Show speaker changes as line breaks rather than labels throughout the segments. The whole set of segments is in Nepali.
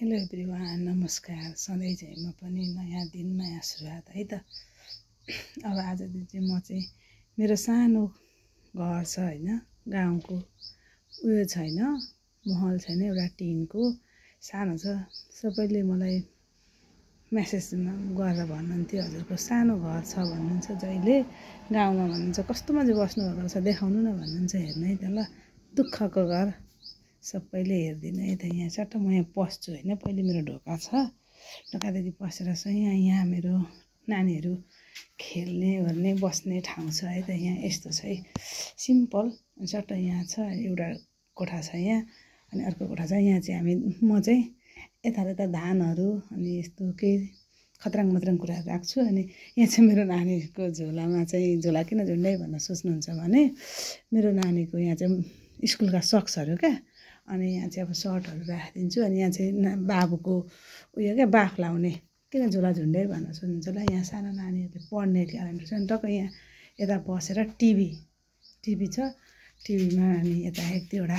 हेलो एभ्रिवान, नमस्कार। सधैँ चाहिँ म पनि नयाँ दिन नयाँ सुरुवात है त। अब आजदेखि चाहिँ म चाहिँ मेरो सानो घर छ होइन, गाउँको उयो छैन, महल छैन, एउटा टिनको सानो छ। सबैले मलाई मेसेजमा गरेर भन्नुहुन्थ्यो हजुरको सानो घर छ भन्नुहुन्छ, जहिले गाउँमा भन्नुहुन्छ कस्तो मजा बस्नुभएको छ देखाउनु न भन्नुहुन्छ। हेर्नु है त ल, दुःखको घर सबैले हेरिदिनु है त। यहाँ चट्ट म यहाँ पस्छु होइन, पहिले मेरो ढोका छ, ढोकादेखि पसेर चाहिँ यहाँ मेरो नानीहरू खेल्ने ओर्ने बस्ने ठाउँ छ है त। यहाँ यस्तो छ है, सिम्पल चट्ट यहाँ छ, एउटा कोठा छ यहाँ, अनि अर्को कोठा छ यहाँ चाहिँ म चाहिँ यता धानहरू अनि यस्तो केही खत्राङ मत्राङ कुराहरू राख्छु। अनि यहाँ चाहिँ मेरो नानीको झोलामा चाहिँ, झोला किन झुन्ड्याइ भनेर सोच्नुहुन्छ भने मेरो नानीको यहाँ चाहिँ स्कुलका सक्सहरू क्या, अनि यहाँ चाहिँ अब सर्टहरू राखिदिन्छु। अनि यहाँ चाहिँ बाबुको उयो क्या, बाफ लाउने, किन झोला झुन्ड्याइ भनेर सोध्नुहुन्छ होला। यहाँ सानो नानीहरूले पढ्ने क्यालेन्डर छ नि, टक्क यहाँ यता बसेर टिभी छ, टिभीमा अनि यता एक दुईवटा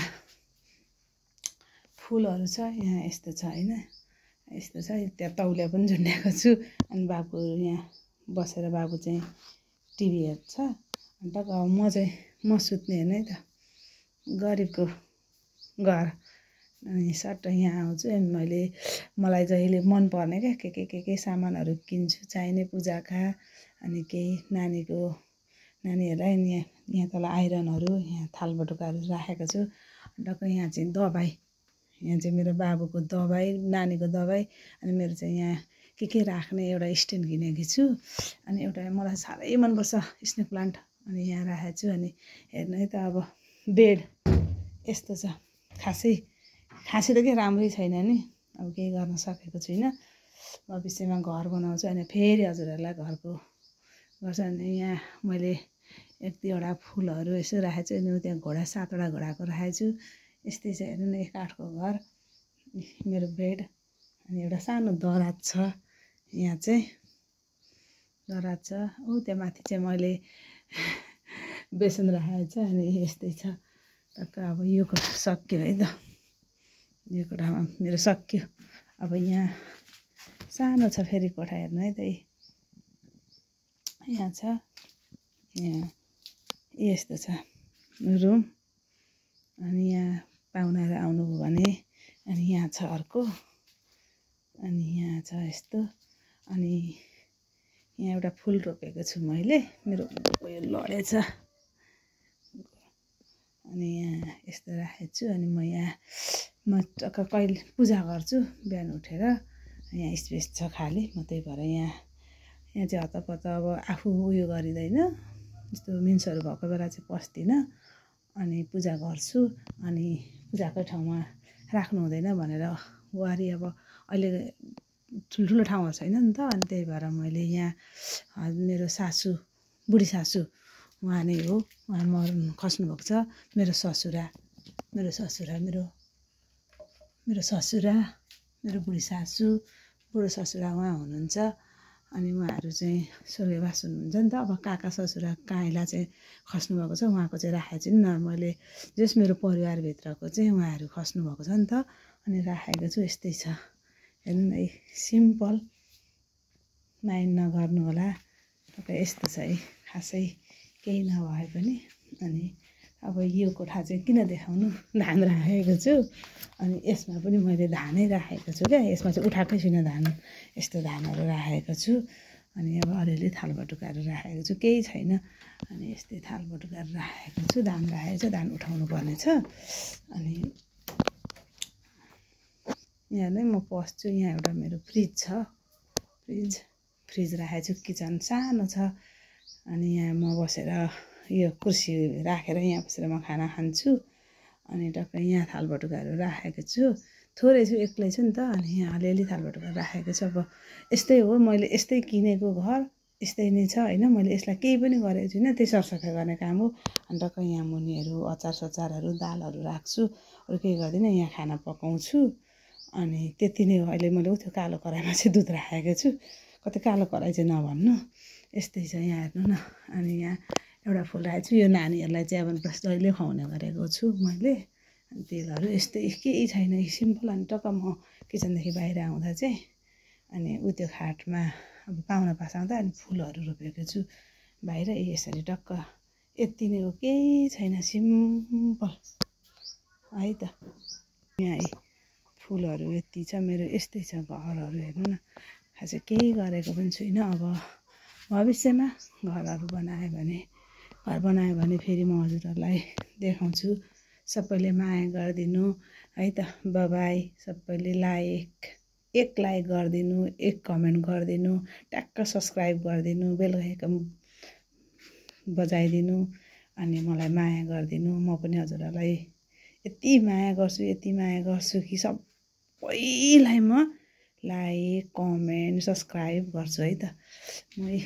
फुलहरू छ, यहाँ यस्तो छ होइन, यस्तो छ। त्यहाँ तौलिया पनि झुन्ड्याएको छु। अनि बाबु यहाँ बसेर बाबु चाहिँ टिभी हेर्छ। अनि टक्क म सुत्ने हेर्नु है त, गरिबको घर। अनि सट्ट यहाँ आउँछु अनि मलाई जहिले मनपर्ने क्या के सामानहरू किन्छु, चाहिने पूजाका, अनि केही नानीहरूलाई यहाँ तल आइरनहरू, यहाँ थालबटुकाहरू राखेको छु। टक्क यहाँ चाहिँ दबाई, यहाँ चाहिँ मेरो बाबुको दबाई, नानीको दबाई, अनि मेरो चाहिँ यहाँ के राख्ने एउटा स्ट्यान्ड किनेको छु। अनि एउटा मलाई साह्रै मनपर्छ स्नेक प्लान्ट, अनि यहाँ राखेको छु। अनि हेर्नु है त, अब बेड यस्तो छ। खासै त के राम्रै छैन नि, अब केही गर्न सकेको छुइनँ। भविष्यमा घर बनाउँछु अनि फेरि हजुरहरूलाई घरको गर्छ। अनि यहाँ मैले एक दुईवटा फुलहरू यसो राखेको छु। अनि त्यहाँ 7वटा घोडाको राखेको छु। यस्तै छ हेर्नु न, काठको घर, मेरो बेड, अनि एउटा सानो दराज छ, यहाँ चाहिँ दराज छ। त्यहाँ माथि चाहिँ मैले बेसन राखेको छ। अनि यस्तै छ टक्क। अब यो कोठा सक्यो है त, यो कोठामा मेरो सक्यो। अब यहाँ सानो छ फेरि कोठा, हेर्नु है त, यहाँ छ, यहाँ यस्तो छ रुम। अनि यहाँ पाहुनाहरू आउनुभयो भने, अनि यहाँ छ अर्को, अनि यहाँ छ यस्तो। अनि यहाँ एउटा फुल रोपेको छु मैले, मेरो उयो लडेछ। अनि यहाँ यस्तो राखेको छु। अनि म टक्क कहिले पूजा गर्छु बिहान उठेर, यहाँ स्पेस छ खाली, म त्यही भएर यहाँ चाहिँ हतपत अब आफू उयो गरिँदैन, यस्तो मिन्सहरू भएको बेला चाहिँ पस्दिनँ, अनि पूजा गर्छु। अनि पूजाकै ठाउँमा राख्नु हुँदैन भनेर वारि, अब अहिले ठुल्ठुलो ठाउँहरू छैन नि त, अनि त्यही भएर मैले यहाँ मेरो सासू, बुढी सासू उहाँ नै हो, उहाँ खस्नुभएको छ। मेरो ससुरा, मेरो बुढी सासू, बुढो ससुरा उहाँ हुनुहुन्छ। अनि उहाँहरू चाहिँ स्वर्गवास हुनुहुन्छ नि त। अब काका ससुरा काइला चाहिँ खस्नुभएको छ, उहाँको चाहिँ राखेको छु नि मैले, जस मेरो परिवारभित्रको चाहिँ उहाँहरू खस्नुभएको छ नि त, अनि राखेको छु। यस्तै छ हेर्नु न, सिम्पल, माइन्ड नगर्नु होला। तपाईँ यस्तो छ है, खासै केही नभए पनि। अनि अब यो कोठा चाहिँ किन देखाउनु, धान राखेको छु। अनि यसमा पनि मैले धानै राखेको छु क्या, यसमा चाहिँ उठाएकै छुइनँ धान, यस्तो धानहरू राखेको छु। अनि अब अलिअलि थालबटुकाहरू राखेको छु, केही छैन। अनि यस्तै थालबटुकाहरू राखेको छु, धान राखेको छु, धान उठाउनु पर्ने छ। अनि यहाँ नै म पस्छु। यहाँ एउटा मेरो फ्रिज छ, फ्रिज राखेको छु। किचन सानो छ, अनि यहाँ म बसेर यो कुर्सी राखेर यहाँ बसेर म खाना खान्छु। अनि टक्क यहाँ थालबटुकाहरू राखेको छु, थोरै छु, एक्लै छु नि त। अनि यहाँ अलिअलि थालबटुका राखेको छु। अब यस्तै हो, मैले यस्तै किनेको घर यस्तै नै छ होइन, मैले यसलाई केही पनि गरेको छुइनँ, त्यही सरसफाइ गर्ने काम हो। अनि टक्क यहाँ मुनिहरू अचार सचारहरू, दालहरू राख्छु, अरू केही गर्दिनँ, यहाँ खाना पकाउँछु। अनि त्यति नै हो। अहिले मैले त्यो कालो कराईमा चाहिँ दुध राखेको छु, कतै कालो कराई चाहिँ नभन्नु। यस्तै छ यहाँ हेर्नु न। अनि यहाँ एउटा फुल राखेको छु, यो नानीहरूलाई चाहिँ अब जहिले खुवाउने गरेको छु मैले। तेलहरू यस्तै केही छैन सिम्पल। अनि टक्क म किचनदेखि बाहिर आउँदा चाहिँ अनि उ त्यो खाटमा अब पाहुना पास आउँदा अनि फुलहरू रोपेको छु बाहिर यसरी टक्क। यति नै हो, केही छैन, सिम्पल है त। यहाँ फुलहरू यति छ मेरो, यस्तै छ घरहरू हेर्नु न। खासै केही गरेको पनि छुइनँ। अब भविष्यमा घर बनायो भने फेरि म हजुरहरूलाई देखाउँछु। सबैले माया गरिदिनु है त। बाई, सबैले एक लाइक गरिदिनु, एक कमेन्ट गरिदिनु, ट्याक्क सब्सक्राइब गरिदिनु, बेल आइकन बजाइदिनु अनि मलाई माया गरिदिनु। म पनि हजुरहरूलाई यति माया गर्छु कि सबैलाई म लाइक कमेन्ट सब्सक्राइब गर्छु है त। म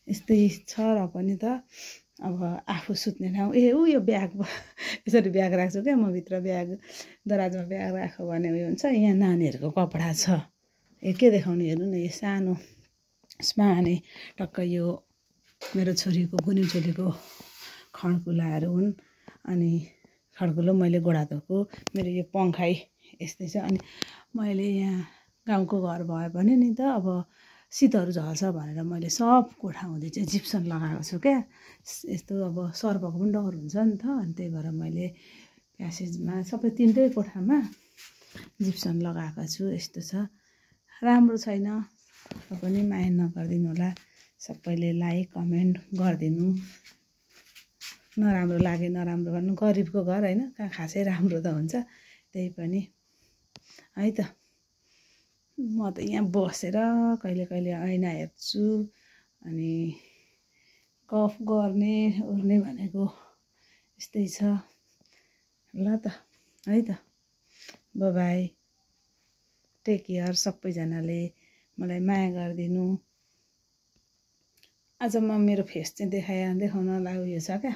यस्तै छ र पनि त अब आफू सुत्ने ठाउँ यो ब्याग यसरी ब्याग राख्छु क्या म भित्र, ब्याग दराजमा ब्याग राख्यो भने उयो हुन्छ। यहाँ नानीहरूको कपडा छ, के देखाउनु हेर्नु न। यो सानो यसमा अनि टक्क यो मेरो छोरीको गुन्यु चोलीको खड्कुलाहरू हुन्। अनि खड्कुलो मैले गोडा धोएको मेरो यो पङ्खाइ यस्तै छ। अनि मैले यहाँ गाउँको घर भयो भने नि त अब शीतहरू झर्छ भनेर मैले सब कोठाउँदै चाहिँ जिप्सन लगाएको छु क्या। यस्तो अब सर्पको पनि डर हुन्छ नि त। अनि त्यही भएर मैले प्यासेजमा सबै तिनटै कोठामा जिप्सन लगाएको छु। यस्तो छ, राम्रो छैन र पनि माया नगरिदिनु होला। सबैले लाइक कमेन्ट गरिदिनु। नराम्रो लागे नराम्रो भन्नु, गरिबको घर होइन, कहाँ खासै राम्रो त हुन्छ। त्यही पनि है त। म त यहाँ बसेर कहिले कहिले ऐना हेर्छु अनि गफ गर्ने ओर्ने भनेको यस्तै छ। ल त है त, बाई, टेक केयर। सबैजनाले मलाई माया गरिदिनु। आज म मेरो फेस चाहिँ देखाउन लागि उयो छ क्या।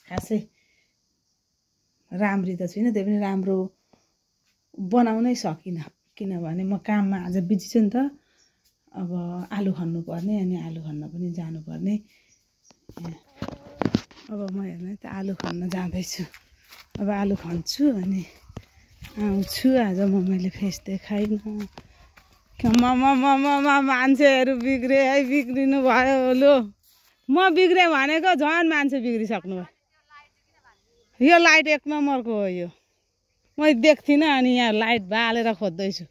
खासै राम्री त छुइनँ, त्यही पनि राम्रो बनाउनै सकिनँ किनभने म काममा आज बिजी छु नि त। अब आलु खन्नु पर्ने अनि आलु खन्न पनि जानुपर्ने। अब म हेर्नु त आलु खन्न जाँदैछु। अब आलु खन्छु अनि आउँछु। आज मैले फेस देखाइनँ। मान्छेहरू बिग्रे है, बिग्रिनु भयो लो। म बिग्रेँ भनेको झन् मान्छे बिग्रिसक्नु भयो। यो लाइट एक नम्बरको हो यो, मैले देख्थिनँ अनि यहाँ लाइट बालेर खोज्दैछु।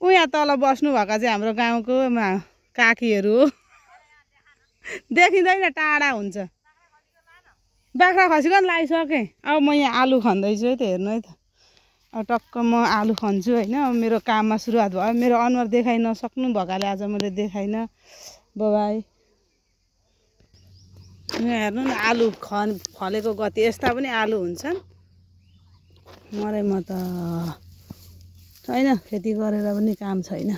यहाँ तल बस्नु भएको चाहिँ हाम्रो गाउँको काकीहरू हो। देखिँदैन, टाढा हुन्छ। बाख्रा खसीको नि लगाइसकेँ। अब म यहाँ आलु खन्दैछु है त, हेर्नु है त। अब टक्क म आलु खन्छु होइन। मेरो काममा सुरुवात भयो। मेरो अनुहार देखाइ नसक्नु भएकाले आज मैले देखाइनँ। बाई, यहाँ हेर्नु न आलु फलेको गति। यस्ता पनि आलु हुन्छन्। म त छैन, खेती गरेर पनि काम छैन।